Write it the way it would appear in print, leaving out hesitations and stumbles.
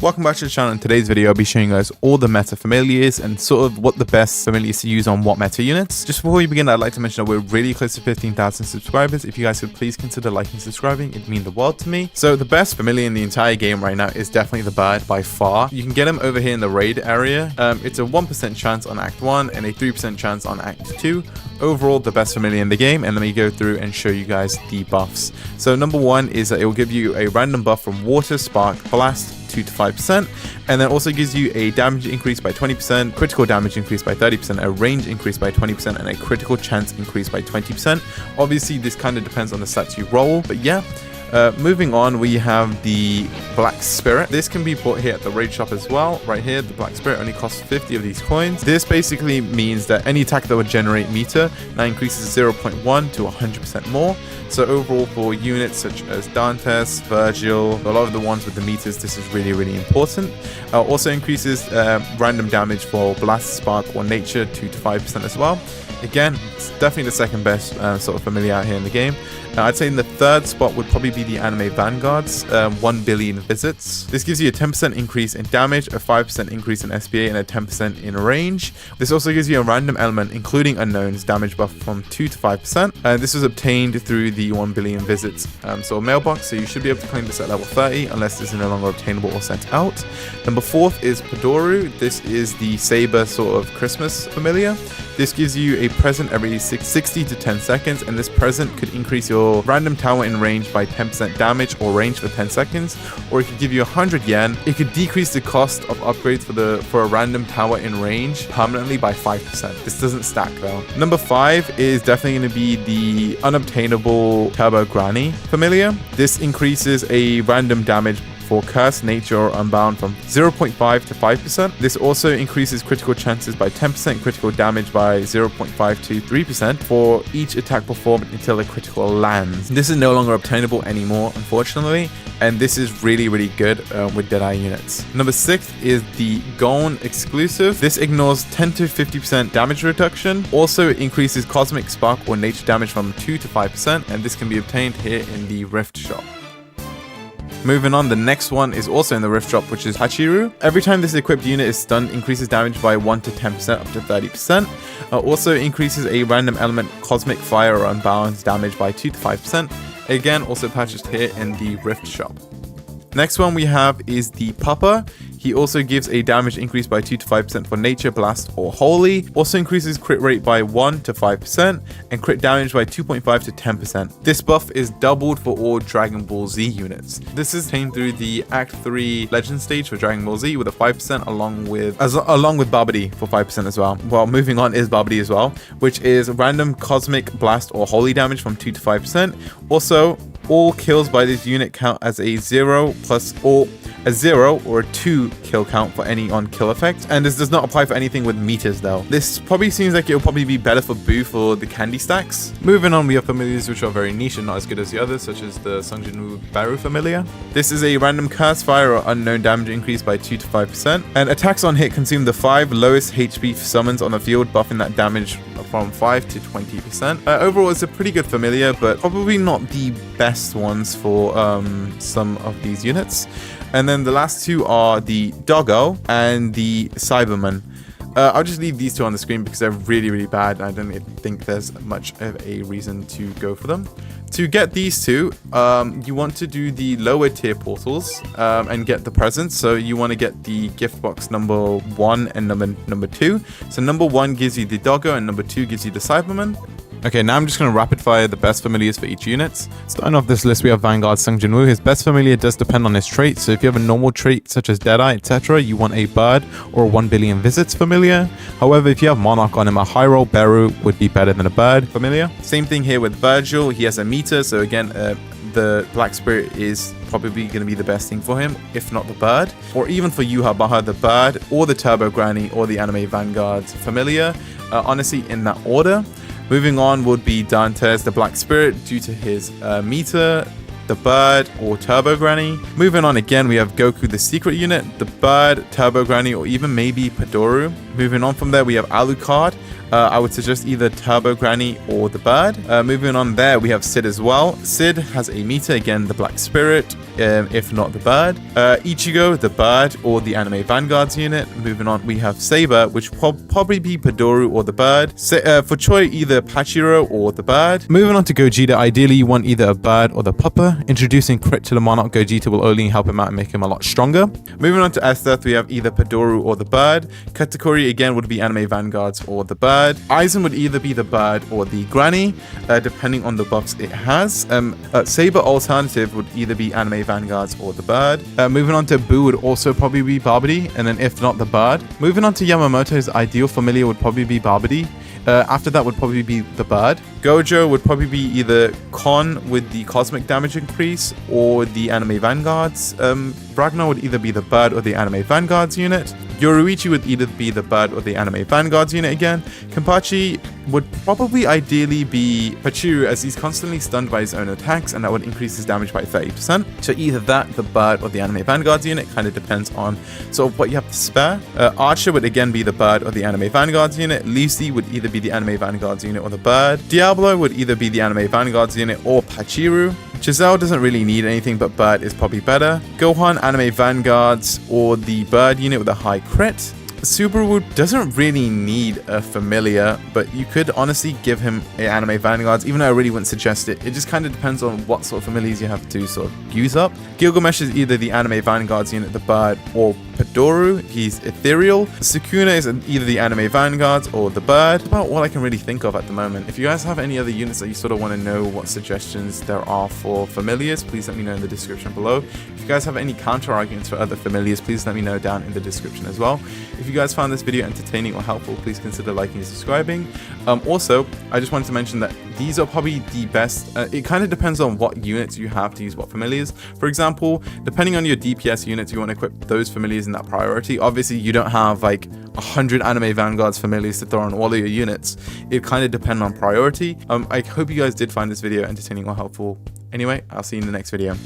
Welcome back to the channel. In today's video, I'll be showing you guys all the meta familiars and sort of what the best familiars to use on what meta units. Just before we begin, I'd like to mention that we're really close to 15,000 subscribers. If you guys could please consider liking and subscribing, it'd mean the world to me. So the best familiar in the entire game right now is definitely the bird by far. You can get him over here in the raid area. It's a 1% chance on Act 1 and a 3% chance on Act 2. Overall, the best familiar in the game, and let me go through and show you guys the buffs. So number one is that it will give you a random buff from water, spark, blast, 2 to 5%, and then also gives you a damage increase by 20%, critical damage increase by 30%, a range increase by 20%, and a critical chance increase by 20%. Obviously, this kind of depends on the stats you roll, but yeah. Moving on, we have the Black Spirit. This can be bought here at the raid shop as well. Right here, the Black Spirit only costs 50 of these coins. This basically means that any attack that would generate meter now increases 0.1 to 100% more. So overall, for units such as Dantes, Virgil, a lot of the ones with the meters, this is really important. Also increases random damage for Blast, Spark, or Nature 2 to 5% as well. Again, it's definitely the second best sort of familiar out here in the game. I'd say in the third spot would probably be the anime vanguards, 1 billion visits. This gives you a 10% increase in damage, a 5% increase in SPA, and a 10% in range. This also gives you a random element, including unknowns, damage buff from 2 to 5%. This was obtained through the 1 billion visits sort of mailbox, so you should be able to claim this at level 30 unless this is no longer obtainable or sent out. Number 4th is Padoru. This is the Saber sort of Christmas familiar. This gives you a present every 60 to 10 seconds, and this present could increase your random tower in range by 10% damage or range for 10 seconds, or it could give you 100 yen. It could decrease the cost of upgrades for a random tower in range permanently by 5%. This doesn't stack though. Number 5 is definitely going to be the unobtainable Turbo Granny familiar. This increases a random damage for Curse, Nature, or Unbound from 0.5 to 5%. This also increases critical chances by 10%, critical damage by 0.5 to 3% for each attack performed until a critical lands. This is no longer obtainable anymore, unfortunately, and this is really good with Deadeye units. Number 6 is the Gone exclusive. This ignores 10 to 50% damage reduction. Also increases Cosmic, Spark, or Nature damage from 2 to 5%, and this can be obtained here in the Rift shop. Moving on, the next one is also in the Rift Shop, which is Hachiru. Every time this equipped unit is stunned, increases damage by 1 to 10% up to 30%. Also increases a random element Cosmic, Fire, or Unbalanced damage by 2 to 5%. Again, also purchased here in the Rift Shop. Next one we have is the Papa. He also gives a damage increase by 2 to 5% for Nature, Blast, or Holy. Also increases crit rate by 1 to 5% and crit damage by 2.5 to 10%. This buff is doubled for all Dragon Ball Z units. This is obtained through the Act 3 Legend stage for Dragon Ball Z with a 5% along with Babidi for 5% as well. Well, moving on is Babidi as well, which is random Cosmic, Blast, or Holy damage from 2 to 5%. Also, all kills by this unit count as a 0 or a 2 kill count for any on kill effect, and this does not apply for anything with meters though. This probably seems like it'll probably be better for Boo for the candy stacks. Moving on, we have familiars which are very niche and not as good as the others, such as the Sungjin Baru familiar. This is a random Curse, Fire, or Unknown damage increase by 2 to 5%, and attacks on hit consume the 5 lowest HP summons on the field, buffing that damage from 5 to 20%. Overall, it's a pretty good familiar, but probably not the best ones for some of these units. And then the last two are the Doggo and the Cyberman. I'll just leave these two on the screen because they're really bad, and I don't think there's much of a reason to go for them. To get these two, you want to do the lower tier portals and get the presents. So you want to get the gift box number 1 and number 2. So number 1 gives you the Doggo and number 2 gives you the Cyberman. Okay, now I'm just going to rapid fire the best familiars for each unit. Starting off this list, we have Vanguard Sungjin. His best familiar does depend on his trait. So if you have a normal trait such as Deadeye, etc., you want a bird or a 1 billion visits familiar. However, if you have Monarch on him, a high roll Beru would be better than a bird familiar. Same thing here with Virgil. He has a meter, so again, the Black Spirit is probably going to be the best thing for him, if not the bird. Or even for Yuha, the bird, or the Turbo Granny, or the Anime Vanguards familiar. Honestly, in that order. Moving on would be Dantes, the Black Spirit, due to his meter, the bird, or Turbo Granny. Moving on again, we have Goku, the secret unit, the bird, Turbo Granny, or even maybe Padoru. Moving on from there, we have Alucard. I would suggest either Turbo Granny or the bird. Moving on there, we have Sid as well. Sid has a meter, again, the Black Spirit, if not the bird. Ichigo, the bird, or the anime vanguards unit. Moving on, we have Saber, which will probably be Padoru or the bird. For Choi, either Pachiro or the bird. Moving on to Gogeta, ideally you want either a bird or the pupper. Introducing crit to the Monarch Gogeta will only help him out and make him a lot stronger. Moving on to Esteth, we have either Padoru or the bird. Katakuri again would be anime vanguards or the bird. Aizen would either be the bird or the granny, depending on the buffs it has. Saber alternative would either be anime vanguards or the bird. Moving on to Boo would also probably be Babidi, and then if not the bird. Moving on to Yamamoto's ideal familiar would probably be Babidi. After that would probably be the bird. Gojo would probably be either Kon with the cosmic damage increase or the anime vanguards. Ragnar would either be the bird or the anime vanguards unit. Yoruichi would either be the bird or the anime vanguards unit again. Kenpachi would probably ideally be Pachiro, as he's constantly stunned by his own attacks, and that would increase his damage by 30%. So either that, the bird, or the anime vanguards unit, kind of depends on sort of what you have to spare. Archer would again be the bird or the anime vanguards unit. Lucy would either be the anime vanguards unit or the bird. Diablo would either be the anime vanguards unit or Pachiro. Giselle doesn't really need anything, but bird is probably better. Gohan, anime vanguards, or the bird unit with a high crit. Subaru doesn't really need a familiar, but you could honestly give him an anime vanguards, even though I really wouldn't suggest it. It just kind of depends on what sort of familiars you have to sort of use up. Gilgamesh is either the anime vanguards unit, the bird, or Padoru. He's ethereal. Sukuna is either the anime vanguards or the bird. That's about all I can really think of at the moment. If you guys have any other units that you sort of want to know what suggestions there are for familiars, please let me know in the description below. If you guys have any counter arguments for other familiars, please let me know down in the description as well. If you guys found this video entertaining or helpful, please consider liking and subscribing. Also, I just wanted to mention that these are probably the best. It kind of depends on what units you have to use what familiars. For example, depending on your DPS units, you want to equip those familiars in that priority. Obviously, you don't have like 100 anime vanguards familiars to throw on all of your units. It kind of depends on priority. I hope you guys did find this video entertaining or helpful. Anyway, I'll see you in the next video.